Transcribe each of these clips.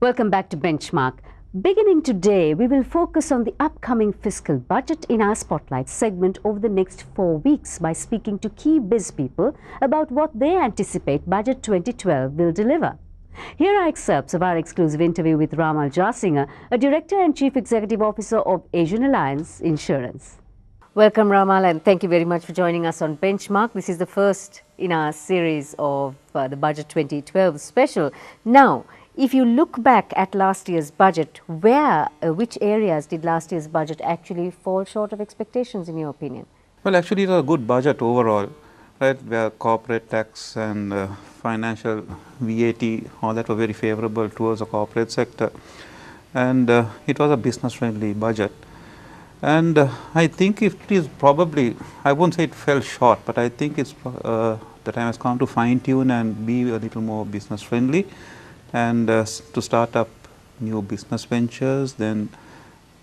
Welcome back to Benchmark. Beginning today, we will focus on the upcoming fiscal budget in our Spotlight segment over the next 4 weeks by speaking to key biz people about what they anticipate Budget 2012 will deliver. Here are excerpts of our exclusive interview with Ramal Jasinger, a Director and Chief Executive Officer of Asian Alliance Insurance. Welcome, Ramal, and thank you very much for joining us on Benchmark. This is the first in our series of the Budget 2012 special. Now, if you look back at last year's budget, which areas did last year's budget actually fall short of expectations, in your opinion? Well, actually, it was a good budget overall, right? Where corporate tax and financial VAT, all that were very favorable towards the corporate sector, and it was a business-friendly budget. And I think it is probably, I won't say it fell short, but I think it's the time has come to fine-tune and be a little more business-friendly, and to start up new business ventures, then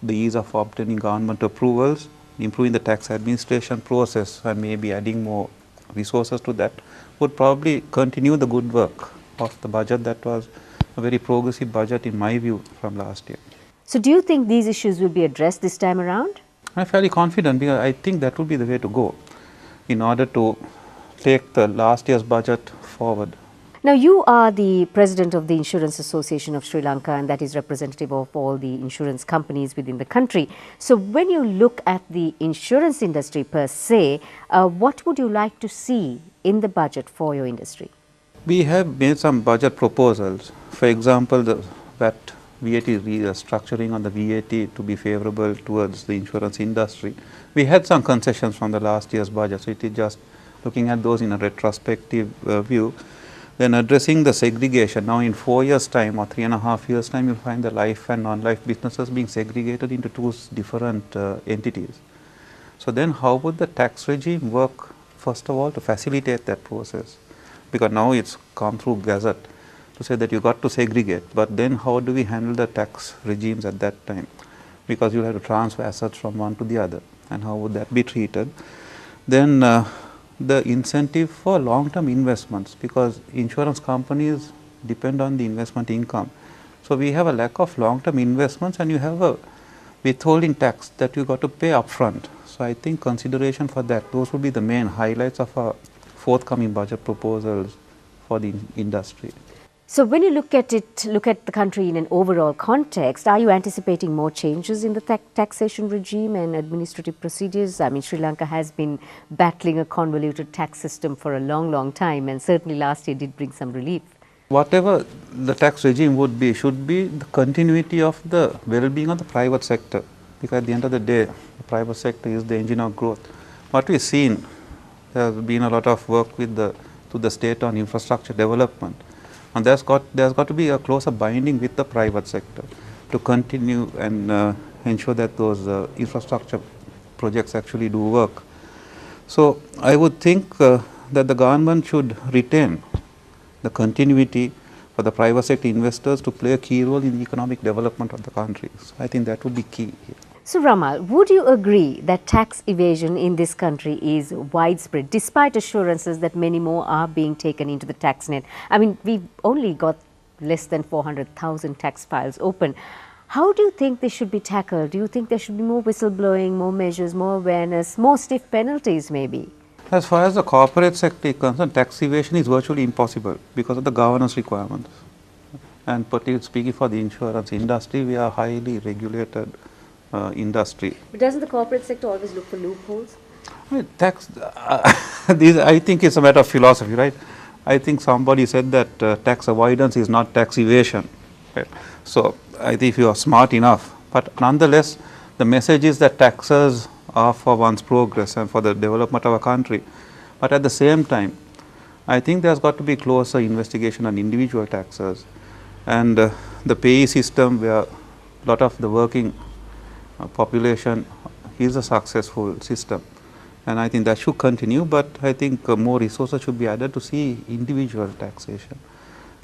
the ease of obtaining government approvals, improving the tax administration process, and maybe adding more resources to that would probably continue the good work of the budget that was a very progressive budget in my view from last year. So do you think these issues will be addressed this time around? I'm fairly confident because I think that would be the way to go in order to take the last year's budget forward. Now, you are the president of the Insurance Association of Sri Lanka, and that is representative of all the insurance companies within the country. So when you look at the insurance industry per se, what would you like to see in the budget for your industry? We have made some budget proposals. For example, the VAT restructuring on the VAT to be favorable towards the insurance industry. We had some concessions from the last year's budget, so it is just looking at those in a retrospective view. Then addressing the segregation. Now in 4 years' time or 3.5 years' time, you'll find the life and non-life businesses being segregated into two different entities. So then how would the tax regime work, first of all, to facilitate that process? Because now it's come through Gazette to say that you got to segregate, but then how do we handle the tax regimes at that time? Because you'll have to transfer assets from one to the other, and how would that be treated? Then the incentive for long-term investments, because insurance companies depend on the investment income. So we have a lack of long-term investments, and you have a withholding tax that you got to pay upfront. So I think consideration for that, those would be the main highlights of our forthcoming budget proposals for the industry. So when you look at the country in an overall context, are you anticipating more changes in the taxation regime and administrative procedures? I mean, Sri Lanka has been battling a convoluted tax system for a long time, and certainly last year did bring some relief. Whatever the tax regime would be, should be the continuity of the well-being of the private sector, because at the end of the day, the private sector is the engine of growth. What we've seen, there has been a lot of work with the state on infrastructure development. And there's got to be a closer binding with the private sector to continue and ensure that those infrastructure projects actually do work. So I would think that the government should retain the continuity for the private sector investors to play a key role in the economic development of the country. So I think that would be key here. So Ramal, would you agree that tax evasion in this country is widespread, despite assurances that many more are being taken into the tax net? I mean, we've only got less than 400,000 tax files open. How do you think this should be tackled? Do you think there should be more whistleblowing, more measures, more awareness, more stiff penalties maybe? As far as the corporate sector is concerned, tax evasion is virtually impossible because of the governance requirements. And particularly speaking for the insurance industry, we are highly regulated industry. But doesn't the corporate sector always look for loopholes? Tax, I think it's a matter of philosophy, right? I think somebody said that tax avoidance is not tax evasion. Right? So I think if you are smart enough, but nonetheless, the message is that taxes are for one's progress and for the development of a country. But at the same time, I think there's got to be closer investigation on individual taxes, and the payee system where a lot of the working population is a successful system, and I think that should continue, but I think more resources should be added to see individual taxation.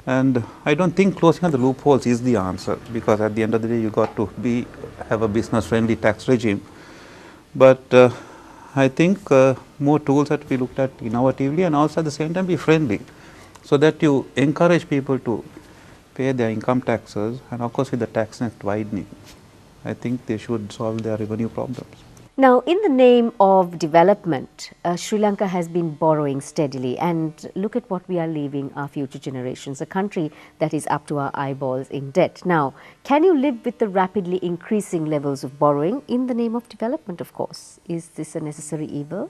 And I don't think closing of the loopholes is the answer, because at the end of the day you got to have a business friendly tax regime, but I think more tools have to be looked at innovatively and also at the same time be friendly, so that you encourage people to pay their income taxes, and of course with the tax net widening, I think they should solve their revenue problems. Now, in the name of development, Sri Lanka has been borrowing steadily, and look at what we are leaving our future generations, a country that is up to our eyeballs in debt. Now, can you live with the rapidly increasing levels of borrowing in the name of development, of course? Is this a necessary evil?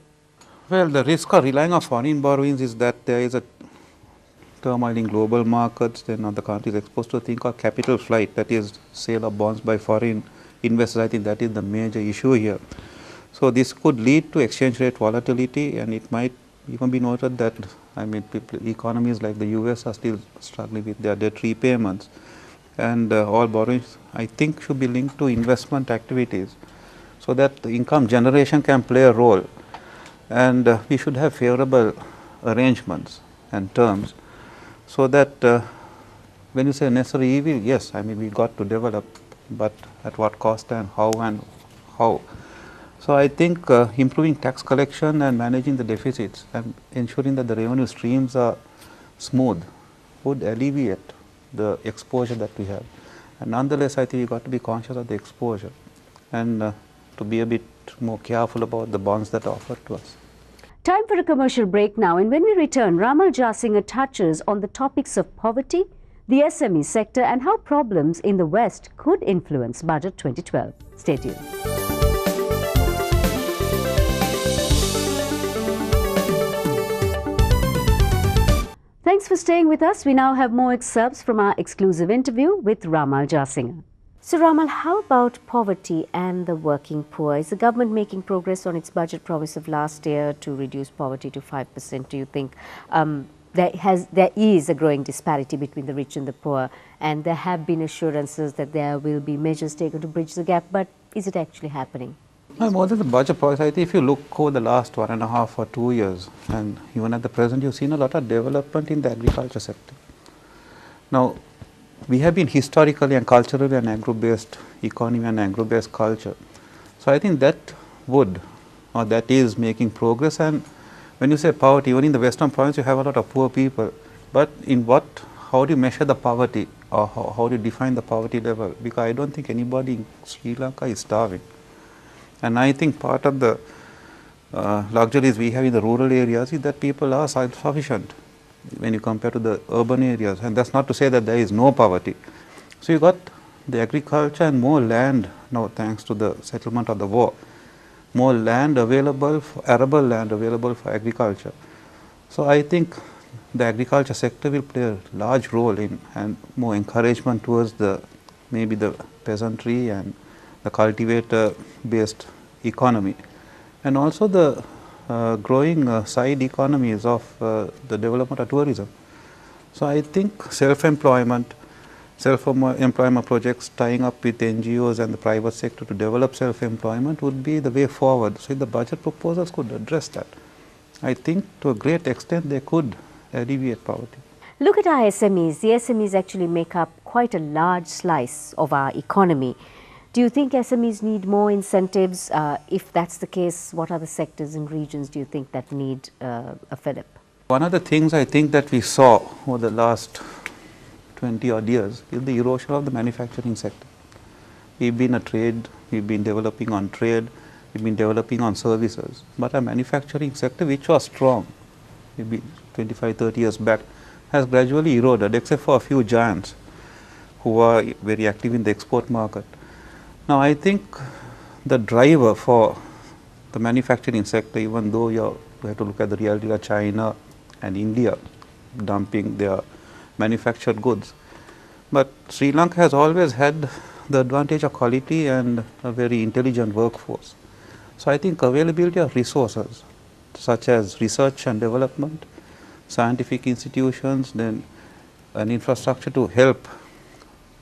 Well, the risk of relying on foreign borrowings is that there is a turmoil in global markets, then the country is exposed to a thing called capital flight, that is sale of bonds by foreign investors. I think that is the major issue here. So this could lead to exchange rate volatility, and it might even be noted that, I mean, economies like the US are still struggling with their debt repayments, and all borrowings, I think, should be linked to investment activities so that the income generation can play a role, and we should have favorable arrangements and terms so that when you say necessary evil, yes, I mean, we got to develop, but at what cost and how. So I think improving tax collection and managing the deficits and ensuring that the revenue streams are smooth would alleviate the exposure that we have. And nonetheless, I think we got to be conscious of the exposure and to be a bit more careful about the bonds that are offered to us. Time for a commercial break now, and when we return, Ramal Jasinger touches on the topics of poverty, the SME sector, and how problems in the West could influence Budget 2012. Stay tuned. Thanks for staying with us. We now have more excerpts from our exclusive interview with Ramal Jasinger. So Ramal, how about poverty and the working poor? Is the government making progress on its budget promise of last year to reduce poverty to 5%? Do you think there is a growing disparity between the rich and the poor, and there have been assurances that there will be measures taken to bridge the gap, but is it actually happening? More than the budget promise, I think if you look over the last 1.5 or 2 years, and even at the present, you've seen a lot of development in the agriculture sector. Now, we have been historically and culturally an agro-based economy and agro-based culture. So I think that that is making progress. And when you say poverty, even in the Western province, you have a lot of poor people. But how do you measure the poverty, or how do you define the poverty level? Because I don't think anybody in Sri Lanka is starving. And I think part of the luxuries we have in the rural areas is that people are self-sufficient when you compare to the urban areas, and that's not to say that there is no poverty. So you got the agriculture and more land now, thanks to the settlement of the war, more land available, arable land available for agriculture. So I think the agriculture sector will play a large role in, and more encouragement towards maybe the peasantry and the cultivator based economy, and also the growing side economies of the development of tourism. So I think self-employment projects tying up with NGOs and the private sector to develop self-employment would be the way forward. So if the budget proposals could address that, I think to a great extent they could alleviate poverty. Look at our SMEs. The SMEs actually make up quite a large slice of our economy. Do you think SMEs need more incentives? If that's the case, what other sectors and regions do you think that need a fillip? One of the things I think that we saw over the last 20 odd years is the erosion of the manufacturing sector. We've been a trade, we've been developing on trade, we've been developing on services, but our manufacturing sector, which was strong maybe 25, 30 years back, has gradually eroded, except for a few giants who are very active in the export market. Now, I think the driver for the manufacturing sector, even though you have to look at the reality of China and India dumping their manufactured goods, but Sri Lanka has always had the advantage of quality and a very intelligent workforce. So I think availability of resources such as research and development, scientific institutions, then an infrastructure to help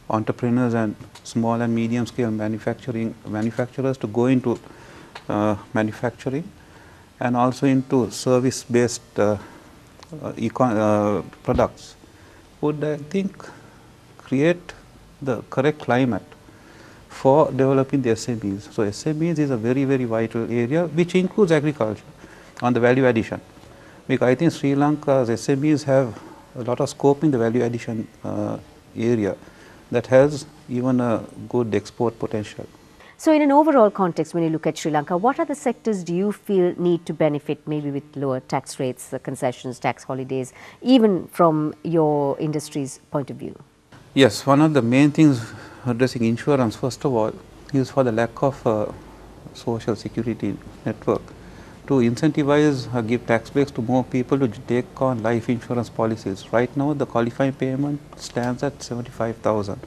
entrepreneurs and small and medium scale manufacturers to go into manufacturing, and also into service based products would, I think, create the correct climate for developing the SMEs. So SMEs is a very, very vital area, which includes agriculture on the value addition, because I think Sri Lanka's SMEs have a lot of scope in the value addition area that has even a good export potential. So in an overall context, when you look at Sri Lanka, what are the sectors do you feel need to benefit, maybe with lower tax rates, concessions, tax holidays, even from your industry's point of view? Yes, one of the main things addressing insurance, first of all, is for the lack of social security network to incentivize or give tax breaks to more people to take on life insurance policies. Right now, the qualifying payment stands at 75,000,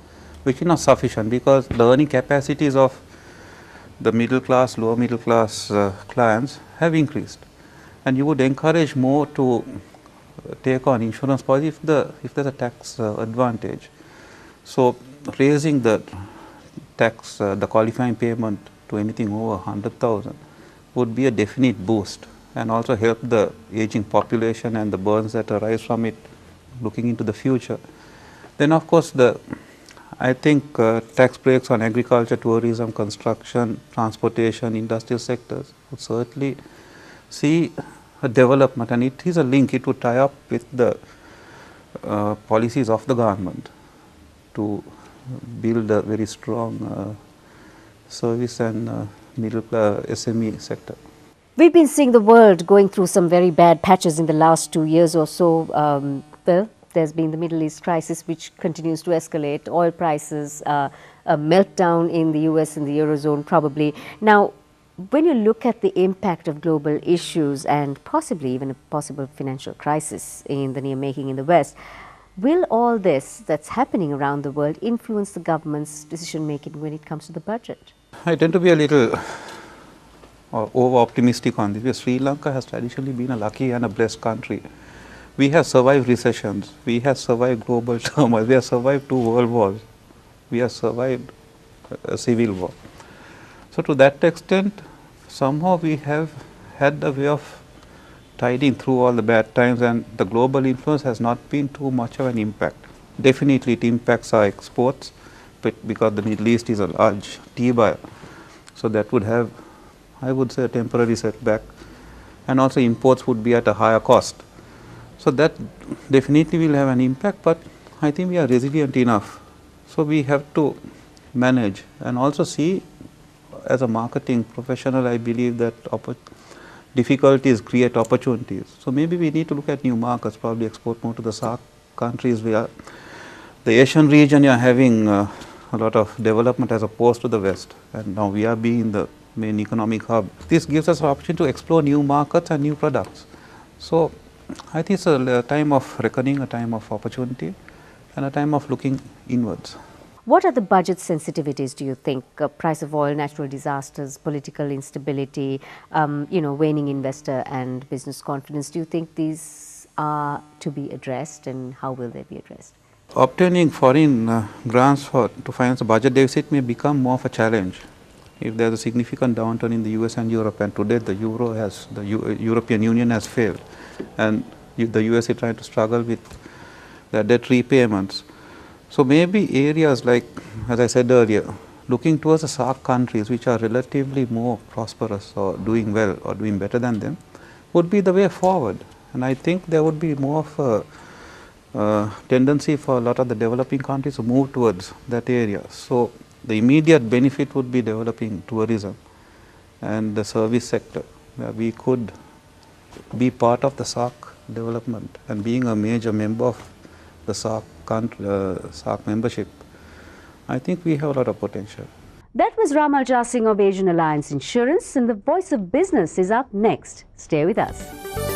which is not sufficient because the earning capacities of the middle class, lower middle class clients have increased, and you would encourage more to take on insurance policy if there's a tax advantage. So raising the tax, the qualifying payment to anything over 100,000 would be a definite boost, and also help the aging population and the burdens that arise from it looking into the future. Then of course I think tax breaks on agriculture, tourism, construction, transportation, industrial sectors would certainly see a development, and it is a link. It would tie up with the policies of the government to build a very strong service and middle SME sector. We've been seeing the world going through some very bad patches in the last 2 years or so. Well, there's been the Middle East crisis, which continues to escalate, oil prices, a meltdown in the US and the Eurozone probably. Now, when you look at the impact of global issues and possibly even a possible financial crisis in the near making in the West, will all this that's happening around the world influence the government's decision making when it comes to the budget? I tend to be a little over optimistic on this, because Sri Lanka has traditionally been a lucky and a blessed country. We have survived recessions, we have survived global turmoil, we have survived 2 world wars, we have survived a civil war. So to that extent, somehow we have had a way of tiding through all the bad times, and the global influence has not been too much of an impact. Definitely it impacts our exports, but because the Middle East is a large tea buyer, so that would have, I would say, a temporary setback, and also imports would be at a higher cost. So that definitely will have an impact, but I think we are resilient enough. So we have to manage and also see, as a marketing professional, I believe that difficulties create opportunities. So maybe we need to look at new markets, probably export more to the SAARC countries. The Asian region are having a lot of development as opposed to the West, and now we are being the main economic hub. This gives us an opportunity to explore new markets and new products. So I think it's a time of reckoning, a time of opportunity, and a time of looking inwards. What are the budget sensitivities, do you think? Price of oil, natural disasters, political instability, waning investor and business confidence. Do you think these are to be addressed, and how will they be addressed? Obtaining foreign grants to finance a budget deficit may become more of a challenge if there is a significant downturn in the US and Europe, and today the European Union has failed, and the US is trying to struggle with their debt repayments. So maybe areas like, as I said earlier, looking towards the SAARC countries, which are relatively more prosperous or doing well or doing better than them, would be the way forward. And I think there would be more of a tendency for a lot of the developing countries to move towards that area. So the immediate benefit would be developing tourism and the service sector, where we could be part of the SAARC development, and being a major member of the SAARC membership, I think we have a lot of potential. That was Ramal Jasing of Asian Alliance Insurance, and the Voice of Business is up next. Stay with us.